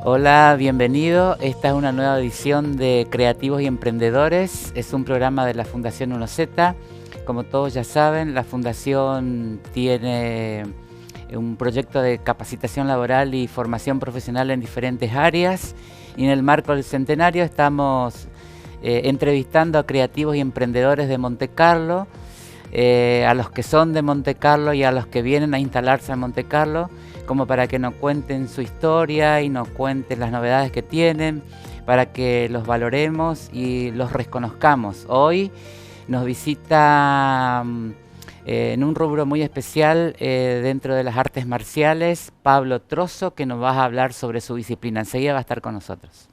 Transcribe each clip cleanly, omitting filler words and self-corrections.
Hola, bienvenido. Esta es una nueva edición de Creativos y Emprendedores. Es un programa de la Fundación 1Z. Como todos ya saben, la Fundación tiene un proyecto de capacitación laboral y formación profesional en diferentes áreas. Y en el marco del centenario estamos entrevistando a creativos y emprendedores de Monte Carlo, a los que son de Monte Carlo y a los que vienen a instalarse en Monte Carlo, como para que nos cuenten su historia y nos cuenten las novedades que tienen, para que los valoremos y los reconozcamos. Hoy nos visita en un rubro muy especial dentro de las artes marciales, Pablo Trozo, que nos va a hablar sobre su disciplina. Enseguida va a estar con nosotros.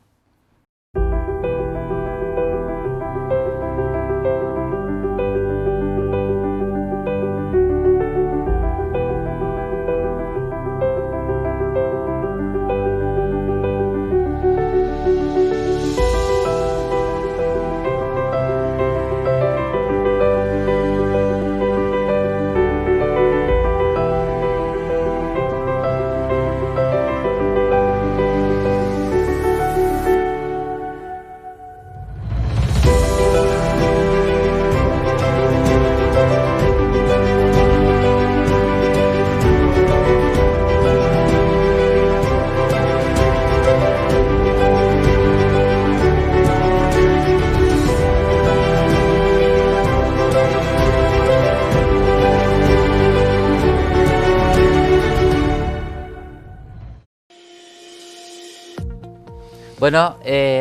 Bueno,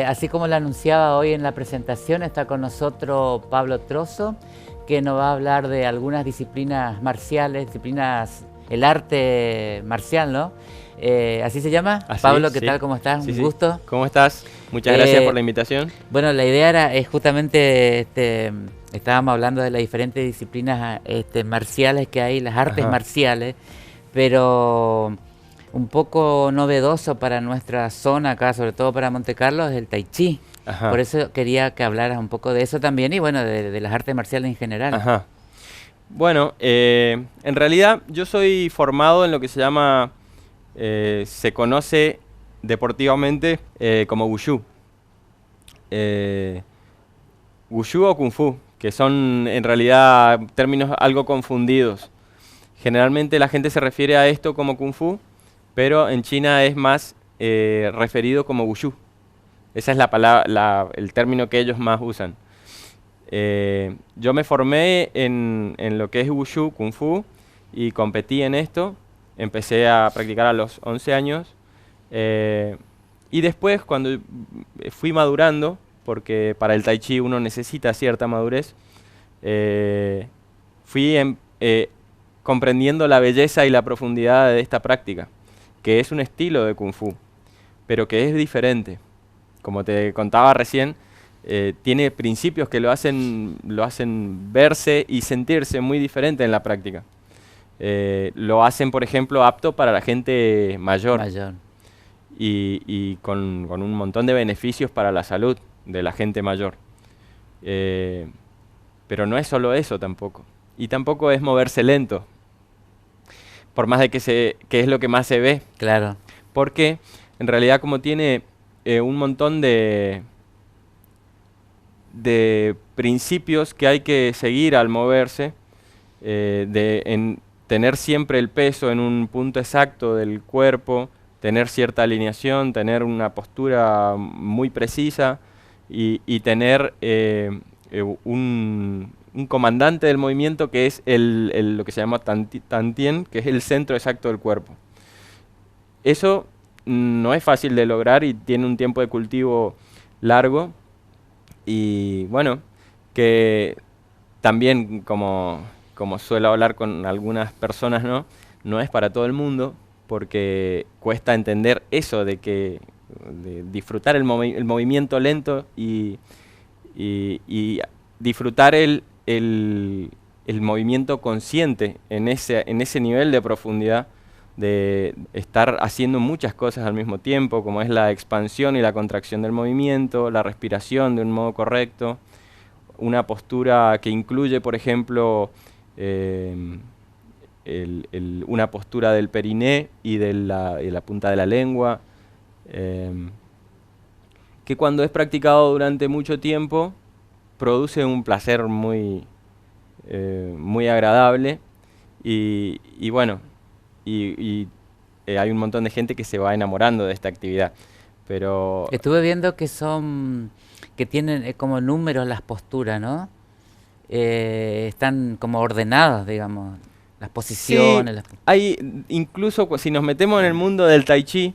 así como lo anunciaba hoy en la presentación, está con nosotros Pablo Trozo, que nos va a hablar de algunas disciplinas marciales, el arte marcial, ¿no? ¿Así se llama? Así, Pablo, ¿qué sí. tal? ¿Cómo estás? Sí, Un sí. gusto. ¿Cómo estás? Muchas gracias por la invitación. Bueno, la idea es justamente, estábamos hablando de las diferentes disciplinas marciales que hay, las artes marciales, pero un poco novedoso para nuestra zona acá, sobre todo para Monte Carlo, es el Tai Chi. Ajá. Por eso quería que hablaras un poco de eso también y bueno, de las artes marciales en general. Ajá. Bueno, en realidad yo soy formado en lo que se llama, se conoce deportivamente como Wushu. Wushu o Kung Fu, que son en realidad términos algo confundidos. Generalmente la gente se refiere a esto como Kung Fu, pero en China es más referido como Wushu. Esa es la palabra, el término que ellos más usan. Yo me formé en lo que es Wushu, Kung Fu, y competí en esto. Empecé a practicar a los 11 años. Y después, cuando fui madurando, porque para el Tai Chi uno necesita cierta madurez, fui comprendiendo la belleza y la profundidad de esta práctica, que es un estilo de Kung Fu, pero que es diferente. Como te contaba recién, tiene principios que lo hacen verse y sentirse muy diferente en la práctica. Lo hacen, por ejemplo, apto para la gente mayor. Y con un montón de beneficios para la salud de la gente mayor. Pero no es solo eso tampoco. Y tampoco es moverse lento. Por más de que es lo que más se ve. Claro. Porque en realidad como tiene un montón de principios que hay que seguir al moverse, en tener siempre el peso en un punto exacto del cuerpo, tener cierta alineación, tener una postura muy precisa y tener un comandante del movimiento que es lo que se llama Tantien, que es el centro exacto del cuerpo. Eso no es fácil de lograr y tiene un tiempo de cultivo largo. Y bueno, que también como suelo hablar con algunas personas, no es para todo el mundo, porque cuesta entender eso de disfrutar el movimiento lento y disfrutar el movimiento consciente en ese nivel de profundidad, de estar haciendo muchas cosas al mismo tiempo, como es la expansión y la contracción del movimiento, la respiración de un modo correcto, una postura que incluye, por ejemplo, una postura del periné y de la punta de la lengua, em, que cuando es practicado durante mucho tiempo produce un placer muy agradable y bueno, hay un montón de gente que se va enamorando de esta actividad. Pero Estuve viendo que tienen como números las posturas, ¿no? Están como ordenadas, digamos, las sí, posiciones. hay, incluso si nos metemos en el mundo del Tai Chi,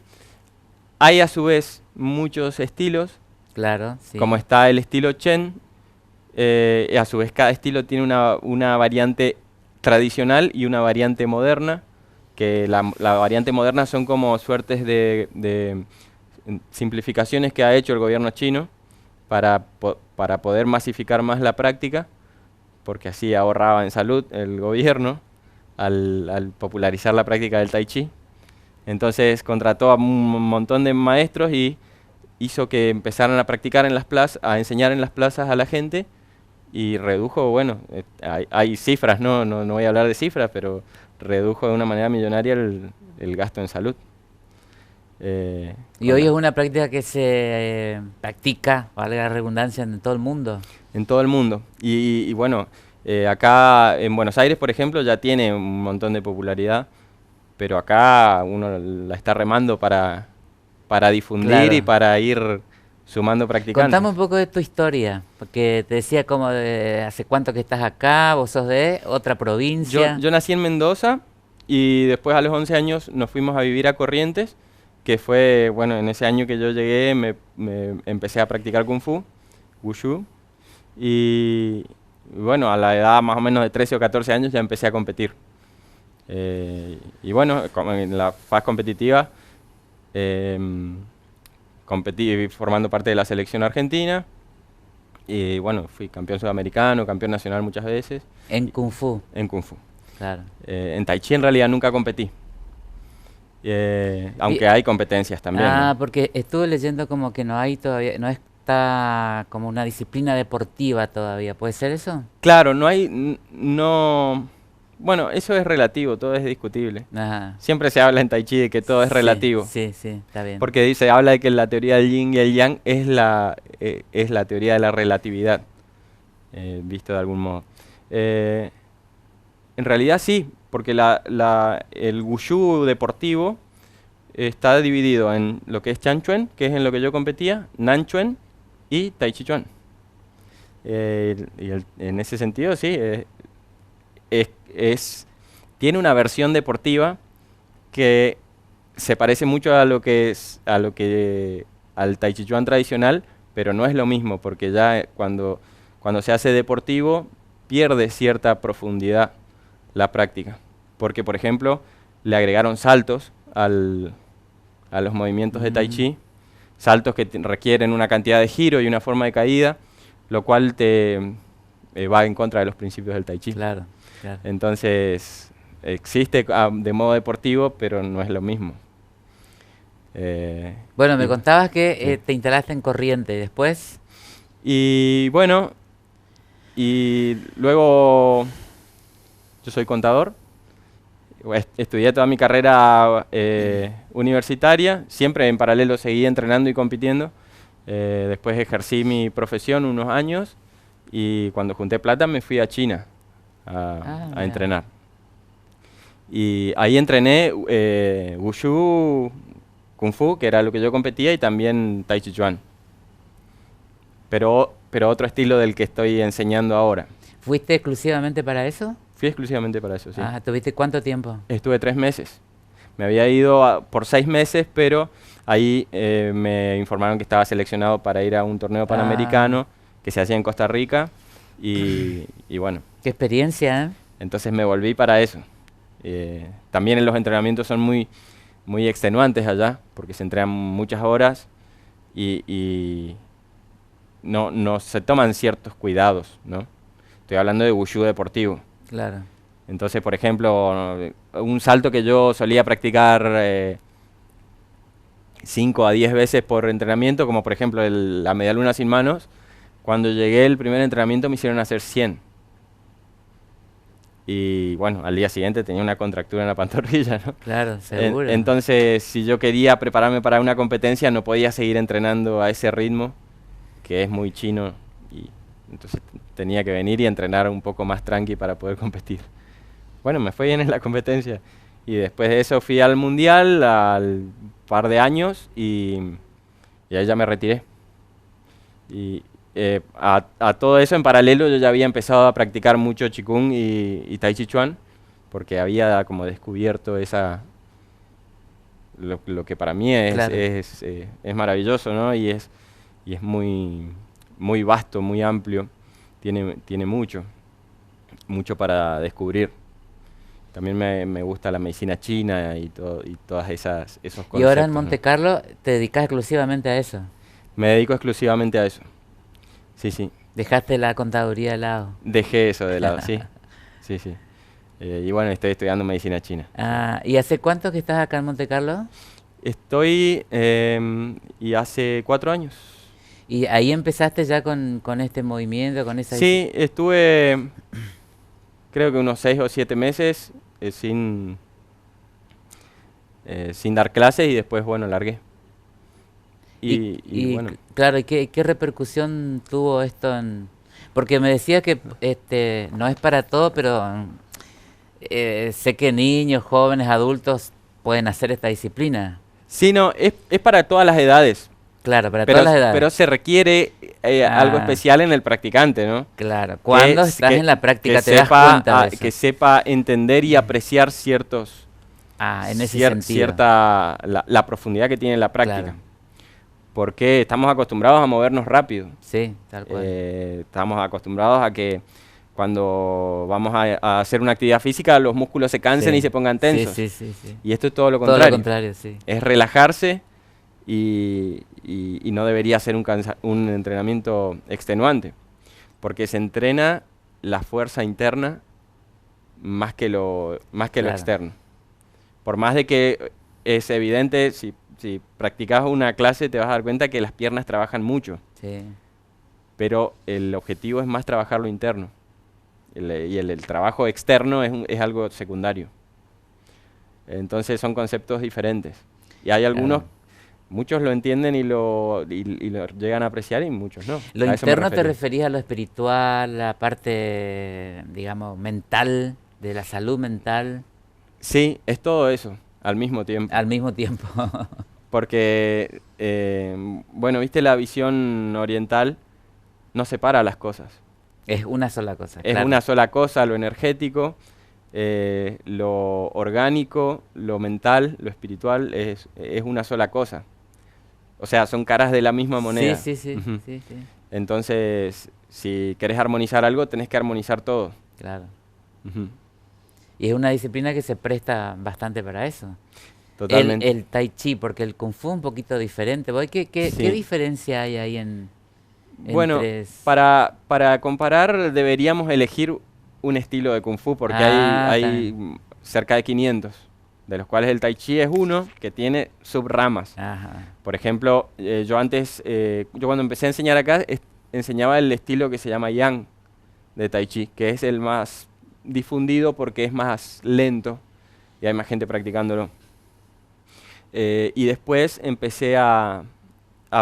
hay a su vez muchos estilos, Claro, como sí. está el estilo Chen, a su vez cada estilo tiene una variante tradicional y una variante moderna, que la variante moderna son como suertes de simplificaciones que ha hecho el gobierno chino para poder masificar más la práctica, porque así ahorraba en salud el gobierno al popularizar la práctica del Tai Chi. Entonces contrató a un montón de maestros y hizo que empezaran a practicar en las plazas, a enseñar en las plazas a la gente y redujo, bueno, hay cifras, no voy a hablar de cifras, pero redujo de una manera millonaria el gasto en salud. Y hoy es una práctica que se practica, valga la redundancia, en todo el mundo. En todo el mundo. Y bueno, acá en Buenos Aires, por ejemplo, ya tiene un montón de popularidad, pero acá uno la está remando para difundir y Claro. para ir sumando practicantes. Contame un poco de tu historia, porque te decía como de hace cuánto que estás acá, vos sos de otra provincia. Yo nací en Mendoza y después a los 11 años nos fuimos a vivir a Corrientes, que fue, bueno, en ese año que yo llegué me empecé a practicar Kung Fu, Wushu, y bueno, a la edad más o menos de 13 o 14 años ya empecé a competir. Y bueno, como en la fase competitiva, competí formando parte de la selección argentina, y bueno, fui campeón sudamericano, campeón nacional muchas veces, En Kung Fu, en Kung Fu. claro. En Tai Chi en realidad nunca competí, Y- aunque hay competencias también, ¿no? porque estuve leyendo como que no hay todavía, no está como una disciplina deportiva todavía. ¿Puede ser eso? Claro, no hay, no, bueno, eso es relativo, todo es discutible. Ajá. Siempre se habla en Tai Chi de que todo es Sí, relativo, sí, sí, está bien. porque dice, habla de que la teoría del yin y el yang es la teoría de la relatividad, visto de algún modo. Eh, en realidad sí, porque el wushu deportivo está dividido en lo que es Chan Chuan, que es en lo que yo competía, Nan Chuan y Tai Chi Chuan. En ese sentido, sí, es- es- tiene una versión deportiva que se parece mucho a lo que al Tai Chi Chuan tradicional, pero no es lo mismo, porque ya cuando se hace deportivo pierde cierta profundidad la práctica. Porque, por ejemplo, le agregaron saltos a los movimientos de Tai Mm, Chi, saltos que requieren una cantidad de giro y una forma de caída, lo cual va en contra de los principios del Tai Chi. claro, claro. Entonces, existe de modo deportivo, pero no es lo mismo. Eh, Bueno, y, me contabas que sí. te instalaste en Corriente y después. Y bueno, y luego yo soy contador. Estudié toda mi carrera universitaria, siempre en paralelo seguí entrenando y compitiendo. Después ejercí mi profesión unos años y cuando junté plata me fui a China a Mira. entrenar. Y ahí entrené Wushu, Kung Fu, que era lo que yo competía, y también Tai Chi Chuan. Pero otro estilo del que estoy enseñando ahora. ¿Fuiste exclusivamente para eso? Fui exclusivamente para eso, sí. Ah, ¿tuviste cuánto tiempo? Estuve 3 meses. Me había ido por 6 meses, pero ahí me informaron que estaba seleccionado para ir a un torneo Ah, panamericano que se hacía en Costa Rica. Y bueno, qué experiencia, ¿eh? entonces me volví para eso. También los entrenamientos son muy extenuantes allá, porque se entrenan muchas horas y no se toman ciertos cuidados, ¿no? Estoy hablando de wushu deportivo. Claro. Entonces, por ejemplo, un salto que yo solía practicar 5 a 10 veces por entrenamiento, como por ejemplo la medialuna sin manos, cuando llegué el primer entrenamiento me hicieron hacer 100. y bueno, al día siguiente tenía una contractura en la pantorrilla, ¿no? Claro, seguro. Entonces, si yo quería prepararme para una competencia, no podía seguir entrenando a ese ritmo, que es muy chino, y entonces tenía que venir y entrenar un poco más tranqui para poder competir. Bueno, me fue bien en la competencia, y después de eso fui al mundial al par de años, y ahí ya me retiré. Y a todo eso, en paralelo, yo ya había empezado a practicar mucho Qigong y Tai Chi Chuan, porque había como descubierto lo que para mí Claro. es maravilloso, ¿no? Y es muy, muy vasto, muy amplio, tiene mucho para descubrir. También me gusta la medicina china y todas esos Y ahora en conceptos, Monte ¿no? Carlo te dedicas exclusivamente a eso. Me dedico exclusivamente a eso. Sí, sí. Dejaste la contaduría de lado. Dejé eso de lado, sí. Sí, sí. Y bueno, estoy estudiando medicina china. Ah, ¿y hace cuánto que estás acá en Monte Carlo? Estoy, y hace 4 años. Y ahí empezaste ya con este movimiento, con esa... Sí, estuve creo que unos 6 o 7 meses sin dar clases y después, bueno, largué. Y bueno, claro, ¿y qué repercusión tuvo esto en...? Porque me decía que no es para todo, pero sé que niños, jóvenes, adultos pueden hacer esta disciplina. sí, no, es para todas las edades, Claro, para todas las edades. pero se requiere algo Ah, especial en el practicante, ¿no? claro. Cuando estás en la práctica te das sepa, cuenta de eso. que sepa entender y apreciar En ese sentido. la profundidad que tiene la práctica. Claro. Porque estamos acostumbrados a movernos rápido. Sí, tal cual. Estamos acostumbrados a que cuando vamos a hacer una actividad física los músculos se cansen Sí. y se pongan tensos. Sí, sí, sí, sí. Y esto es todo lo Todo lo contrario. contrario, sí. Es relajarse y no debería ser un entrenamiento extenuante. Porque se entrena la fuerza interna más que lo Claro. externo. Por más de que es evidente, si practicas una clase te vas a dar cuenta que las piernas trabajan mucho, Sí. pero el objetivo es más trabajar lo interno. El trabajo externo es algo secundario. Entonces son conceptos diferentes. Y hay algunos, Claro. muchos lo entienden y lo llegan a apreciar y muchos no. Lo A eso me interno te refería. referías a lo espiritual, la parte, digamos, mental, de la salud mental, Sí, es todo eso, al mismo tiempo. al mismo tiempo. Porque, bueno, viste, la visión oriental no separa las cosas. Es una sola cosa, Es claro. una sola cosa, lo energético, lo orgánico, lo mental, lo espiritual, es una sola cosa. O sea, son caras de la misma moneda. Sí, sí, sí, Ujú. sí, sí, Entonces, si querés armonizar algo, tenés que armonizar todo. claro. Ujú. Y es una disciplina que se presta bastante para eso. Totalmente. El tai chi, porque el kung fu es un poquito diferente. ¿Qué Sí. diferencia hay ahí Bueno, entre... para comparar deberíamos elegir un estilo de Kung Fu porque Ah, hay cerca de 500, de los cuales el Tai Chi es uno que tiene subramas. ajá, Por ejemplo, yo cuando empecé a enseñar acá, enseñaba el estilo que se llama Yang de Tai Chi, que es el más difundido porque es más lento y hay más gente practicándolo. Y después empecé a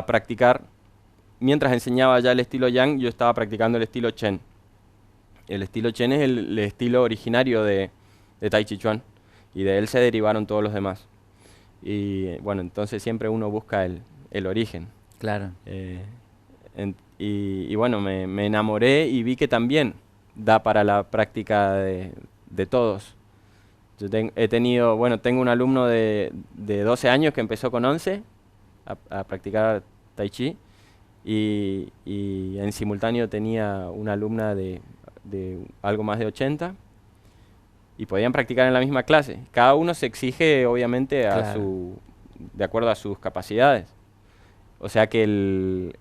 practicar, mientras enseñaba ya el estilo Yang, yo estaba practicando el estilo Chen. El estilo Chen es el estilo originario de Tai Chi Chuan y de él se derivaron todos los demás. Y bueno, entonces siempre uno busca el origen. claro. Y bueno, me enamoré y vi que también da para la práctica de todos. Tengo un alumno de 12 años que empezó con 11 a practicar Tai Chi y en simultáneo tenía una alumna de algo más de 80 y podían practicar en la misma clase. Cada uno se exige obviamente Claro. de acuerdo a sus capacidades. O sea que el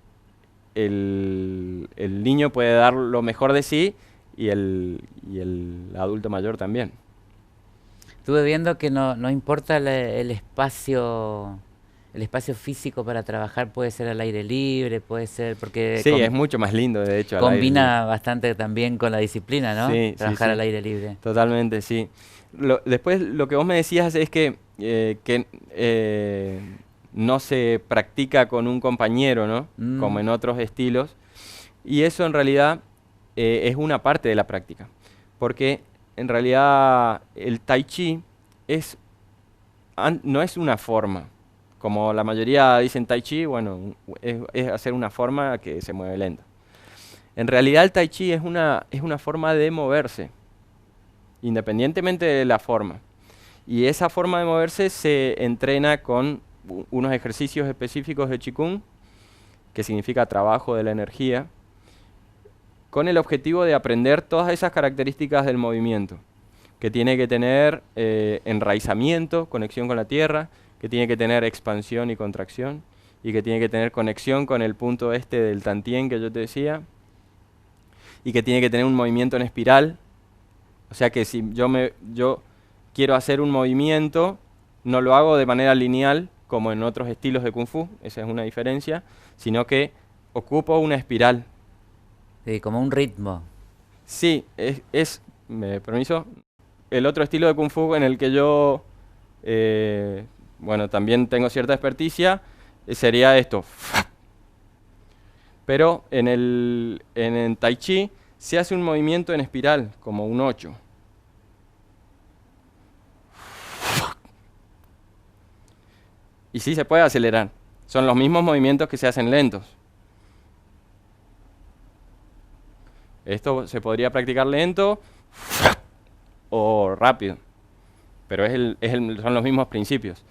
niño puede dar lo mejor de sí y el adulto mayor también. Estuve viendo que no importa el espacio el espacio físico para trabajar puede ser al aire libre, puede ser, porque Sí, es mucho más lindo, de hecho, al aire libre. combina bastante también con la disciplina, ¿no? Sí, sí, Trabajar al sí. aire libre. Totalmente, sí. Después lo que vos me decías es que no se practica con un compañero, ¿no? Como Mm, en otros estilos. Y eso en realidad es una parte de la práctica. Porque en realidad el tai chi es, no es una forma. Como la mayoría dicen tai chi, bueno, es hacer una forma que se mueve lento. En realidad el tai chi es una forma de moverse, independientemente de la forma. Y esa forma de moverse se entrena con unos ejercicios específicos de Qigong, que significa trabajo de la energía, con el objetivo de aprender todas esas características del movimiento, que tiene que tener enraizamiento, conexión con la tierra, que tiene que tener expansión y contracción, y que tiene que tener conexión con el punto este del Tantien que yo te decía, y que tiene que tener un movimiento en espiral. O sea que si yo quiero hacer un movimiento, no lo hago de manera lineal, como en otros estilos de Kung Fu, esa es una diferencia, sino que ocupo una espiral. sí, como un ritmo. Sí, me permiso, el otro estilo de Kung Fu en el que yo, bueno, también tengo cierta experticia, sería esto. Pero en el Tai Chi se hace un movimiento en espiral, como un 8. Y sí se puede acelerar. Son los mismos movimientos que se hacen lentos. Esto se podría practicar lento o rápido, pero son los mismos principios.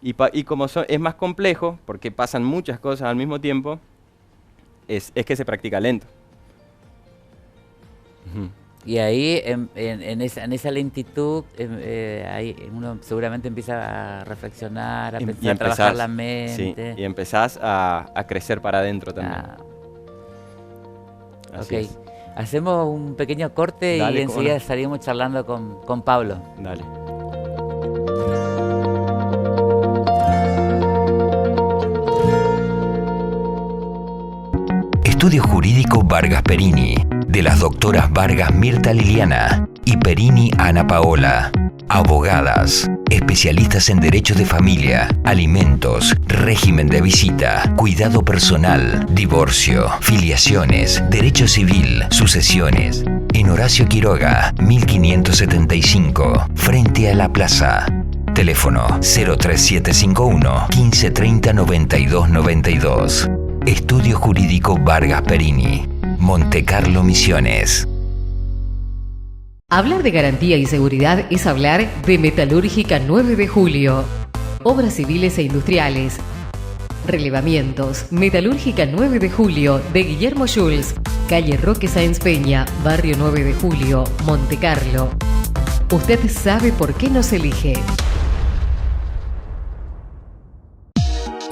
Y como es más complejo, porque pasan muchas cosas al mismo tiempo, es que se practica lento. Ujú. Y ahí, en esa lentitud, ahí uno seguramente empieza a reflexionar, a pensar, a trabajar la Sí, mente. y empezás a crecer para adentro también. Ah, Así ok. es. Hacemos un pequeño corte Dale, y cómo enseguida no. salimos charlando con Pablo. Dale. Estudio Jurídico Vargas Perini, de las doctoras Vargas Mirta Liliana y Perini Ana Paola. Abogadas, especialistas en derecho de familia, alimentos, régimen de visita, cuidado personal, divorcio, filiaciones, derecho civil, sucesiones. En Horacio Quiroga, 1575, frente a la plaza. Teléfono 03751 1530 9292. Estudio Jurídico Vargas Perini, Montecarlo, Misiones. Hablar de garantía y seguridad es hablar de Metalúrgica 9 de Julio. Obras civiles e industriales. Relevamientos. Metalúrgica 9 de Julio de Guillermo Schulz. Calle Roque Sáenz Peña, Barrio 9 de Julio, Montecarlo. Usted sabe por qué nos elige.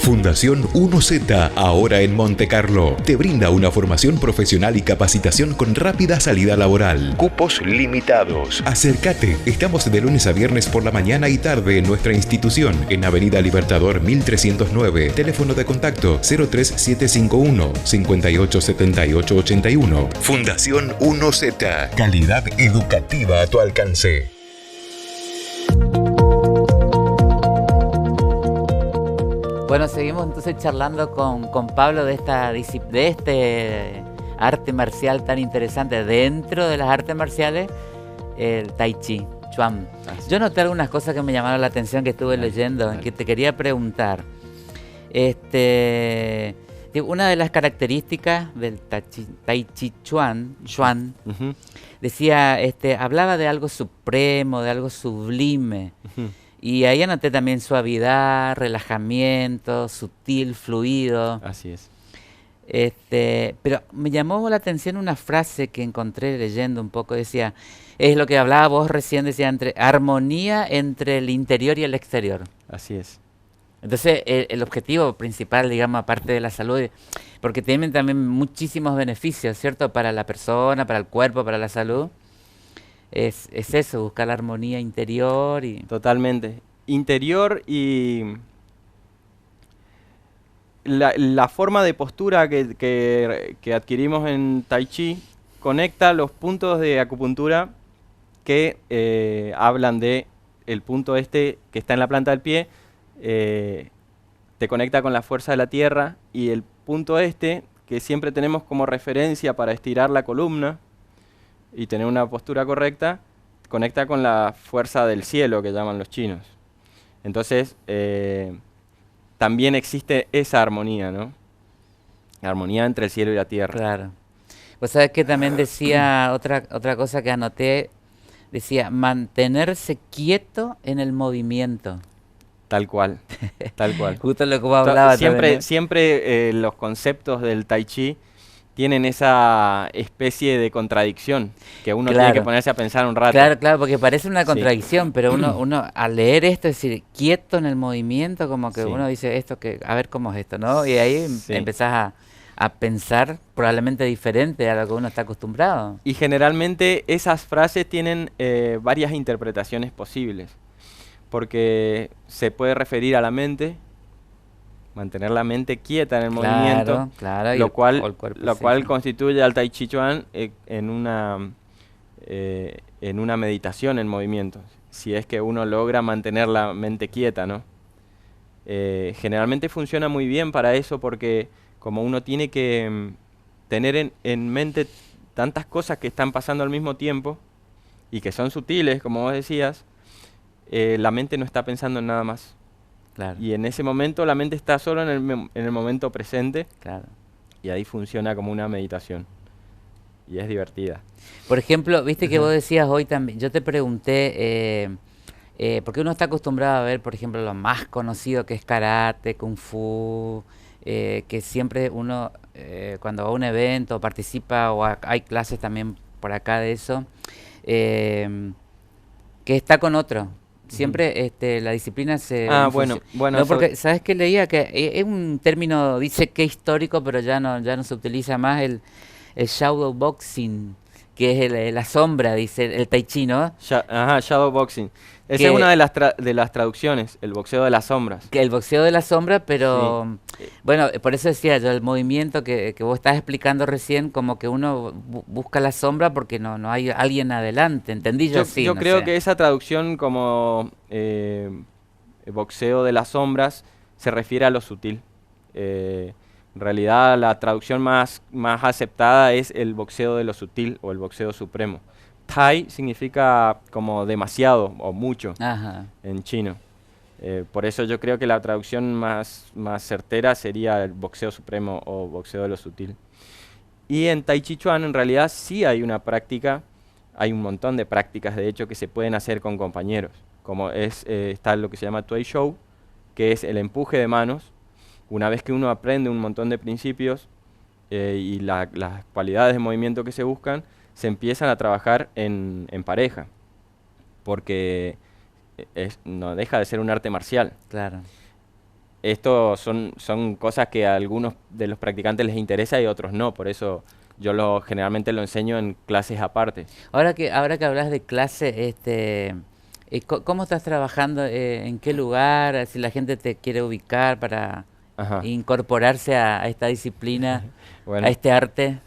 Fundación 1Z, ahora en Montecarlo, te brinda una formación profesional y capacitación con rápida salida laboral. Cupos limitados. Acércate, estamos de lunes a viernes por la mañana y tarde en nuestra institución, en Avenida Libertador 1309, teléfono de contacto 03751 587881. Fundación 1Z, calidad educativa a tu alcance. Bueno, seguimos entonces charlando con Pablo de este arte marcial tan interesante dentro de las artes marciales, el Tai Chi, Chuan. Yo noté algunas cosas que me llamaron la atención que estuve leyendo, que te quería preguntar. Una de las características del Tai Chi Chuan, Ujú, decía, hablaba de algo supremo, de algo sublime. ujú. Y ahí anoté también suavidad, relajamiento, sutil, fluido. Así es. Pero me llamó la atención una frase que encontré leyendo un poco. Decía, es lo que hablaba vos recién, decía, armonía entre el interior y el exterior. Así es. Entonces, el objetivo principal, digamos, aparte de la salud, porque tienen también muchísimos beneficios, ¿cierto? Para la persona, para el cuerpo, para la salud. Es eso, buscar la armonía interior y... Totalmente. Interior y la forma de postura que adquirimos en Tai Chi conecta los puntos de acupuntura que hablan de el punto este que está en la planta del pie, te conecta con la fuerza de la tierra, y el punto este que siempre tenemos como referencia para estirar la columna y tener una postura correcta, conecta con la fuerza del cielo que llaman los chinos. Entonces, también existe esa armonía, ¿no? La armonía entre el cielo y la tierra. Claro. Pues sabes que también decía otra cosa que anoté, decía mantenerse quieto en el movimiento. Tal cual, tal cual. Justo lo que vos hablabas también, ¿no? Siempre los conceptos del Tai Chi tienen esa especie de contradicción que uno tiene que ponerse a pensar un rato. Claro, porque parece una contradicción, pero uno al leer esto, es decir, quieto en el movimiento, como que uno dice esto, que a ver cómo es esto, ¿no? Y ahí empezás a pensar probablemente diferente a lo que uno está acostumbrado. Y generalmente esas frases tienen varias interpretaciones posibles, porque se puede referir a la mente, mantener la mente quieta en el movimiento, lo cual constituye al Tai Chi Chuan en una meditación en movimiento, si es que uno logra mantener la mente quieta, ¿no? Generalmente funciona muy bien para eso, porque como uno tiene que tener en mente tantas cosas que están pasando al mismo tiempo y que son sutiles, como vos decías, la mente no está pensando en nada más. Claro. Y en ese momento la mente está solo en el momento presente. Claro. Y ahí funciona como una meditación. Y es divertida. Por ejemplo, viste que vos decías hoy también, yo te pregunté, porque uno está acostumbrado a ver, por ejemplo, lo más conocido que es karate, kung fu, que siempre uno, cuando va a un evento, participa, o hay clases también por acá de eso, que está con otro. Siempre la disciplina se... bueno. No, porque, ¿sabes qué leía? Que es un término, dice que histórico, pero ya no se utiliza más, el shadow boxing, que es la sombra, dice el tai chi, ¿no? Shadow boxing. Esa es una de las traducciones, el boxeo de las sombras. Que el boxeo de la sombra, pero... Sí. Bueno, por eso decía yo, el movimiento que vos estás explicando recién, como que uno busca la sombra porque no hay alguien adelante, ¿entendí? Yo creo que esa traducción como boxeo de las sombras se refiere a lo sutil. En realidad la traducción más aceptada es el boxeo de lo sutil o el boxeo supremo. Tai significa como demasiado o mucho en chino. Por eso yo creo que la traducción más certera sería el boxeo supremo o boxeo de lo sutil. Y en Tai Chi Chuan en realidad sí hay una práctica, hay un montón de prácticas de hecho que se pueden hacer con compañeros. Como está lo que se llama Tuai Shou, que es el empuje de manos. Una vez que uno aprende un montón de principios y las cualidades de movimiento que se buscan, se empiezan a trabajar en pareja, porque no deja de ser un arte marcial. Claro. Esto son cosas que a algunos de los practicantes les interesa y a otros no, por eso yo generalmente lo enseño en clases aparte. Ahora que hablas de clase, ¿cómo estás trabajando? ¿En qué lugar? Si la gente te quiere ubicar para incorporarse a esta disciplina, bueno, a este arte.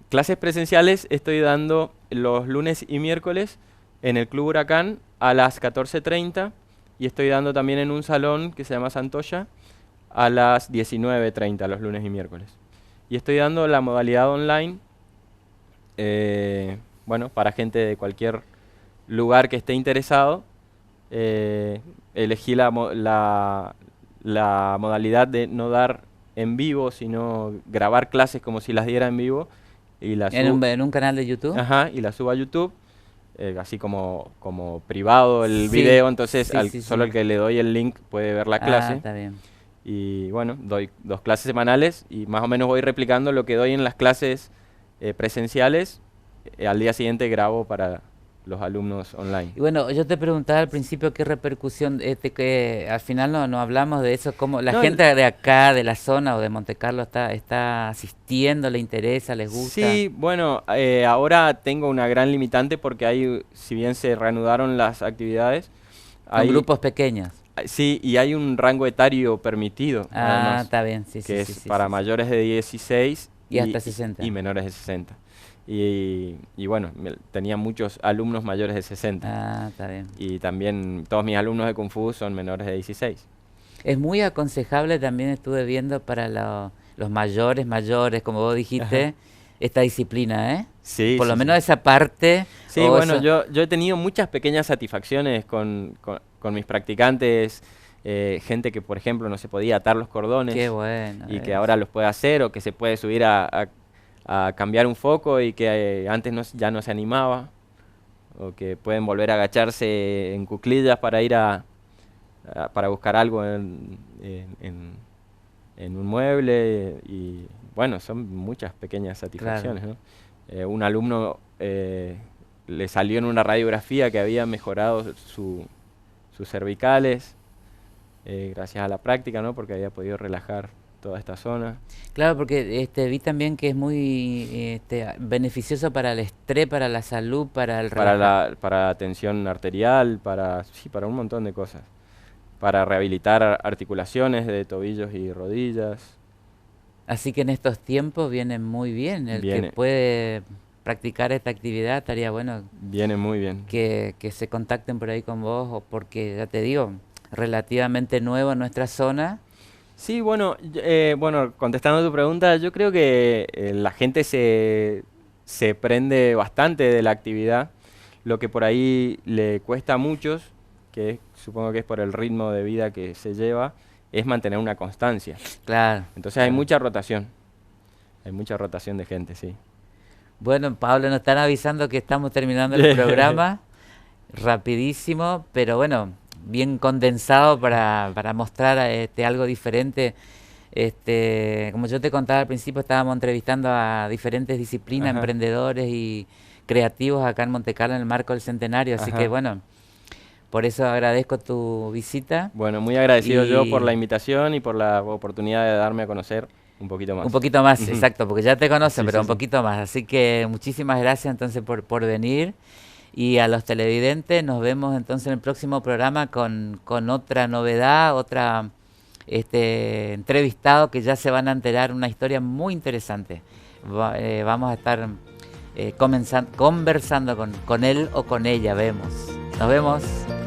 Clases presenciales estoy dando los lunes y miércoles en el Club Huracán a las 14:30 y estoy dando también en un salón que se llama Santoya a las 19:30 los lunes y miércoles. Y estoy dando la modalidad online, bueno, para gente de cualquier lugar que esté interesado. Elegí la modalidad de no dar en vivo, sino grabar clases como si las diera en vivo. Y ¿En un canal de YouTube? Y la subo a YouTube, así como privado el video, entonces solo el que le doy el link puede ver la clase. Está bien. Y bueno, doy 2 clases semanales y más o menos voy replicando lo que doy en las clases presenciales. Al día siguiente grabo para los alumnos online. Y bueno, yo te preguntaba al principio qué repercusión, que al final no hablamos de eso, cómo la gente de acá, de la zona o de Montecarlo está asistiendo, le interesa, les gusta. Sí, bueno, ahora tengo una gran limitante porque si bien se reanudaron las actividades, hay grupos pequeños. Sí, y hay un rango etario permitido, Ah, además, está bien, sí, que sí, es sí, para sí. mayores de 16 Y hasta 60. y menores de 60. Y bueno, tenía muchos alumnos mayores de 60. Ah, está bien. Y también todos mis alumnos de Kung Fu son menores de 16. Es muy aconsejable, también estuve viendo para los mayores, como vos dijiste, Ajá. esta disciplina, ¿eh? Sí, Por lo sí, menos sí. esa parte. Sí, o bueno, eso- yo he tenido muchas pequeñas satisfacciones con mis practicantes, gente que, por ejemplo, no se podía atar los cordones Qué bueno. y que ahora los puede hacer, o que se puede subir a cambiar un foco y que antes ya no se animaba, o que pueden volver a agacharse en cuclillas para ir para buscar algo en un mueble, y bueno, son muchas pequeñas satisfacciones, ¿no? Un alumno le salió en una radiografía que había mejorado sus cervicales gracias a la práctica, ¿no? Porque había podido relajar toda esta zona. Claro, porque vi también que es muy beneficioso para el estrés, para la salud, para el Para la tensión arterial, para un montón de cosas. Para rehabilitar articulaciones de tobillos y rodillas. Así que en estos tiempos viene muy bien. El que Viene. puede practicar esta actividad, estaría bueno Viene muy bien. que se contacten por ahí con vos, o porque, ya te digo, relativamente nuevo en nuestra zona. Sí, bueno, bueno, contestando a tu pregunta, yo creo que la gente se prende bastante de la actividad. Lo que por ahí le cuesta a muchos, supongo que es por el ritmo de vida que se lleva, es mantener una constancia. Claro. Entonces hay claro. mucha rotación. Hay mucha rotación de gente, sí. Bueno, Pablo, nos están avisando que estamos terminando el programa. Rapidísimo, pero bueno, bien condensado para mostrar algo diferente. Como yo te contaba al principio, estábamos entrevistando a diferentes disciplinas, Ajá. emprendedores y creativos acá en Montecarlo en el marco del centenario. Así Ajá. que bueno, por eso agradezco tu visita. Bueno, muy agradecido yo por Y- la invitación y por la oportunidad de darme a conocer un poquito más. Un poquito más, Ujú. exacto, porque ya te conocen, Sí, pero sí, un sí. poquito más. Así que muchísimas gracias entonces por venir. Y a los televidentes nos vemos entonces en el próximo programa con otra novedad, otra entrevistado que ya se van a enterar una historia muy interesante. Vamos a estar conversando con él o con ella, vemos. Nos vemos.